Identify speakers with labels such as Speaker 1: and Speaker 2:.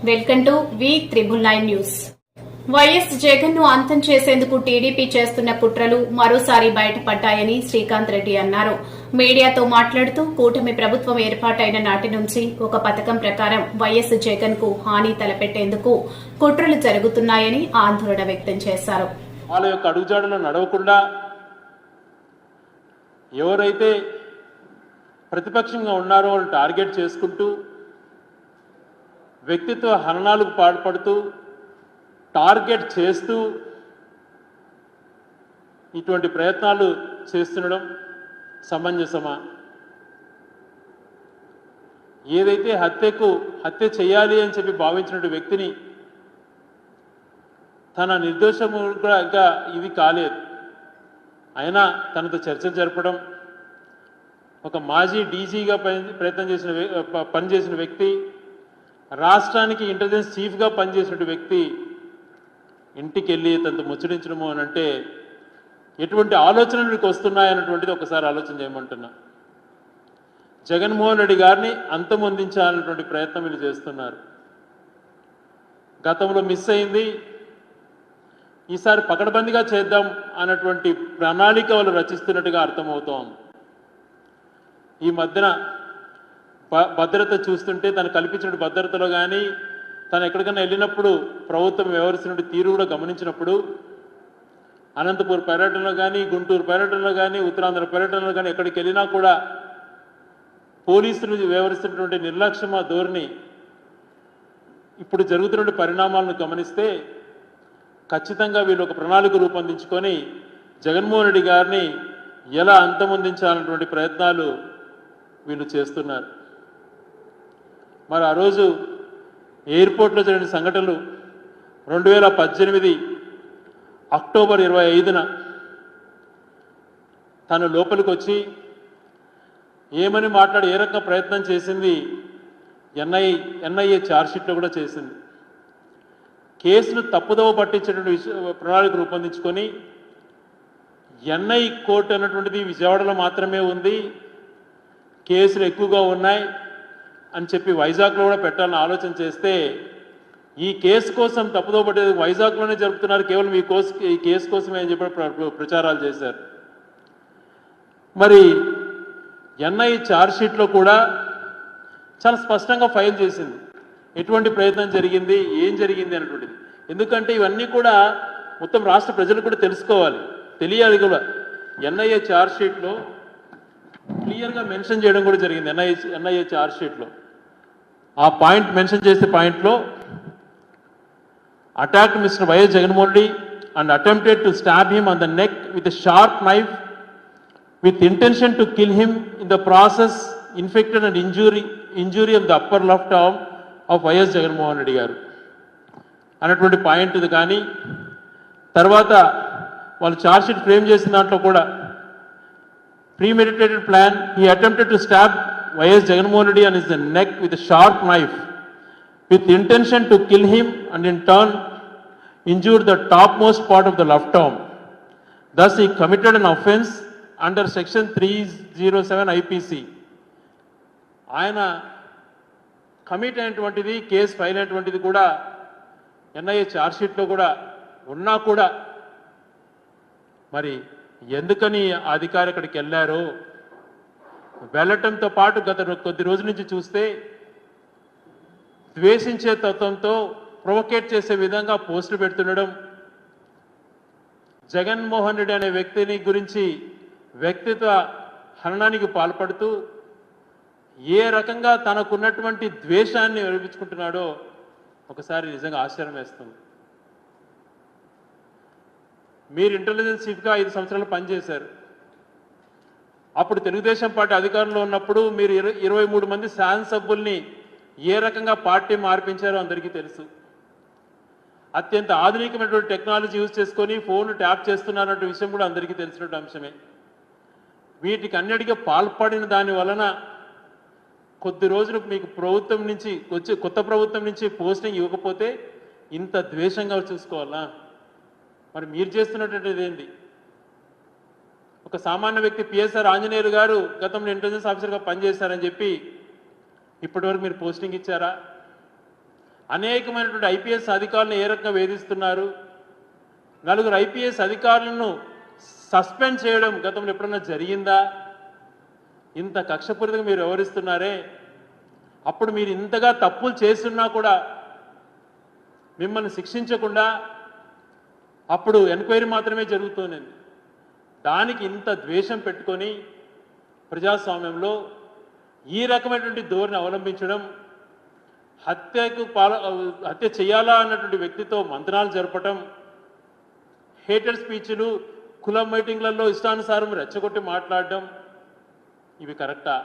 Speaker 1: Welcome to V9 news. YS Jagan ను అంతం చేసేందుకు టీడీపీ చేస్తున్న కుట్రలు మరోసారి బయటపడ్డాయని శ్రీకాంత్ రెడ్డి అన్నారు. మీడియాతో మాట్లాడుతూ కూటమి ప్రభుత్వం ఏర్పాటైన నాటి నుంచి ఒక పథకం ప్రకారం వైఎస్ జగన్ కు హాని తలపెట్టేందుకు కుట్రలు జరుగుతున్నాయని ఆందోళన వ్యక్తం చేశారు.
Speaker 2: వాళ్ళ యొక్క అడుగుజాడలో నడవకుండా ఎవరైతే ప్రతిపక్షంగా ఉన్నారో వాళ్ళు టార్గెట్ చేసుకుంటూ వ్యక్తిత్వ హననాలకు పాల్పడుతూ టార్గెట్ చేస్తూ ఇటువంటి ప్రయత్నాలు చేస్తుండడం సమంజసమా? ఏదైతే హత్య చేయాలి అని చెప్పి భావించిన వ్యక్తిని తన నిర్దోషముగా ఇది కాలేదు, అయినా తనతో చర్చలు జరపడం, ఒక మాజీ డీజీగా పనిచేసిన వ్యక్తి, రాష్ట్రానికి ఇంటెలిజెన్స్ చీఫ్గా పనిచేసిన వ్యక్తి ఇంటికి వెళ్ళి తనతో ముచ్చరించడము అని అంటే ఎటువంటి ఆలోచనలు మీకు వస్తున్నాయన్నటువంటిది ఒకసారి ఆలోచన చేయమంటున్నా. జగన్మోహన్ రెడ్డి గారిని అంతమొందించాలన్నటువంటి ప్రయత్నం వీళ్ళు చేస్తున్నారు. గతంలో మిస్ అయింది, ఈసారి పకడ్బందీగా చేద్దాం అన్నటువంటి ప్రణాళిక వాళ్ళు రచిస్తున్నట్టుగా అర్థమవుతోంది. ఈ మధ్యన భద్రత చూస్తుంటే తను కల్పించిన భద్రతలో కానీ తను ఎక్కడికైనా వెళ్ళినప్పుడు ప్రభుత్వం వ్యవహరిస్తున్న తీరు కూడా గమనించినప్పుడు అనంతపూర్ పర్యటనలో కానీ, గుంటూరు పర్యటనలో కానీ, ఉత్తరాంధ్ర పర్యటనలో కానీ ఎక్కడికి వెళ్ళినా కూడా పోలీసులు వ్యవహరిస్తున్నటువంటి నిర్లక్ష్యమ ధోరణి ఇప్పుడు జరుగుతున్న పరిణామాలను గమనిస్తే ఖచ్చితంగా వీళ్ళు ఒక ప్రణాళిక రూపొందించుకొని జగన్మోహన్ రెడ్డి గారిని ఎలా అంతమొందించాలన్నటువంటి ప్రయత్నాలు వీళ్ళు చేస్తున్నారు. మరి ఆ రోజు ఎయిర్పోర్ట్లో జరిగిన సంఘటనలు 2018 అక్టోబర్ 25న తను లోపలికి వచ్చి ఏమని మాట్లాడి ఏ రకంగా ప్రయత్నం చేసింది ఎన్ఐఏ ఛార్జ్షీట్లో కూడా చేసింది. కేసును తప్పుదోవ పట్టించేటువంటి ప్రణాళిక రూపొందించుకొని ఎన్ఐ కోర్టు అన్నటువంటిది విజయవాడలో మాత్రమే ఉంది, కేసులు ఎక్కువగా ఉన్నాయి అని చెప్పి వైజాగ్లో కూడా పెట్టాలని ఆలోచన చేస్తే ఈ కేసు కోసం తప్పుదో పట్టేది వైజాగ్లోనే జరుపుతున్నారు, కేవలం ఈ కేసు కోసమే అని చెప్పి ప్రచారాలు చేశారు. మరి ఎన్ఐ ఛార్జ్షీట్లో కూడా చాలా స్పష్టంగా ఫైల్ చేసింది ఎటువంటి ప్రయత్నం జరిగింది, ఏం జరిగింది అన్నటువంటిది. ఎందుకంటే ఇవన్నీ కూడా మొత్తం రాష్ట్ర ప్రజలకు కూడా తెలుసుకోవాలి, తెలియాలి కూడా. ఎన్ఐఏ ఛార్జ్షీట్లో క్లియర్గా మెన్షన్ చేయడం కూడా జరిగింది. ఎన్ఐఏ ఛార్జ్షీట్లో ఆ పాయింట్ మెన్షన్ చేసే పాయింట్లో attack mister YS Jaganmohan Reddy and attempted to stab him on the neck with a sharp knife with intention to kill him in the process infected and injury of the upper left arm of YS Jaganmohan Reddy గారు అన్నటువంటి point ఇది. కానీ తర్వాత వాళ్ళు chargesheet frame చేసిన దాంట్లో కూడా premeditated plan, he attempted to stab YS Jagannamohan Reddy on his neck with a sharp knife with intention to kill him and in turn injured the topmost part of the left arm. Thus he committed an offence under section 307 IPC. ఆయన commit అయినటువంటిది, case file అయినటువంటిది కూడా NIA ఛార్జ్షీట్లో కూడా ఉన్నా కూడా మరి ఎందుకని అధికారి అక్కడికి వెళ్ళారో వెళ్ళటంతో పాటు గత కొద్ది రోజుల నుంచి చూస్తే ద్వేషించే తత్వంతో ప్రొవోకేట్ చేసే విధంగా పోస్టులు పెడుతుండడం, జగన్మోహన్ రెడ్డి అనే వ్యక్తిని గురించి వ్యక్తిత్వ హననానికి పాల్పడుతూ ఏ రకంగా తనకున్నటువంటి ద్వేషాన్ని వినిపించుకుంటున్నాడో ఒకసారి నిజంగా ఆశ్చర్యం వేస్తుంది. మీరు ఇంటెలిజెన్స్ చీఫ్గా 5 సంవత్సరాలు పనిచేశారు. అప్పుడు తెలుగుదేశం పార్టీ అధికారంలో ఉన్నప్పుడు మీరు 23 మంది శాసనసభ్యుల్ని ఏ రకంగా పార్టీ మార్పించారో అందరికీ తెలుసు. అత్యంత ఆధునికమైనటువంటి టెక్నాలజీ యూజ్ చేసుకొని ఫోన్ ట్యాప్ చేస్తున్నారన్న విషయం కూడా అందరికీ తెలిసినటువంటి అంశమే. వీటికి అన్నిటికీ పాల్పడిన దాని వలన కొద్ది రోజులు మీకు ప్రభుత్వం నుంచి కొత్త ప్రభుత్వం నుంచి పోస్టింగ్ ఇవ్వకపోతే ఇంత ద్వేషంగా చూసుకోవాలా? మరి మీరు చేస్తున్నటువంటిది ఏంటి? ఒక సామాన్య వ్యక్తి పిఎస్ఆర్ ఆంజనేయులు గారు గతంలో ఇంటెలిజెన్స్ ఆఫీసర్గా పనిచేశారని చెప్పి ఇప్పటివరకు మీరు పోస్టింగ్ ఇచ్చారా? అనేకమైనటువంటి ఐపీఎస్ అధికారులను ఏ రకంగా వేధిస్తున్నారు, నలుగురు ఐపీఎస్ అధికారులను సస్పెండ్ చేయడం గతంలో ఎప్పుడన్నా జరిగిందా? ఇంత కక్షపూరితంగా మీరు వ్యవహరిస్తున్నారే, అప్పుడు మీరు ఇంతగా తప్పులు చేస్తున్నా కూడా మిమ్మల్ని శిక్షించకుండా అప్పుడు ఎంక్వైరీ మాత్రమే జరుగుతుంది. దానికి ఇంత ద్వేషం పెట్టుకొని ప్రజాస్వామ్యంలో ఈ రకమైనటువంటి ధోరణి అవలంబించడం, హత్య చేయాలా అన్నటువంటి వ్యక్తితో మంతనాలు జరపటం, హేటర్ స్పీచ్లు, కులం మీటింగ్లలో ఇష్టానుసారం రెచ్చగొట్టి మాట్లాడడం, ఇవి కరెక్టా?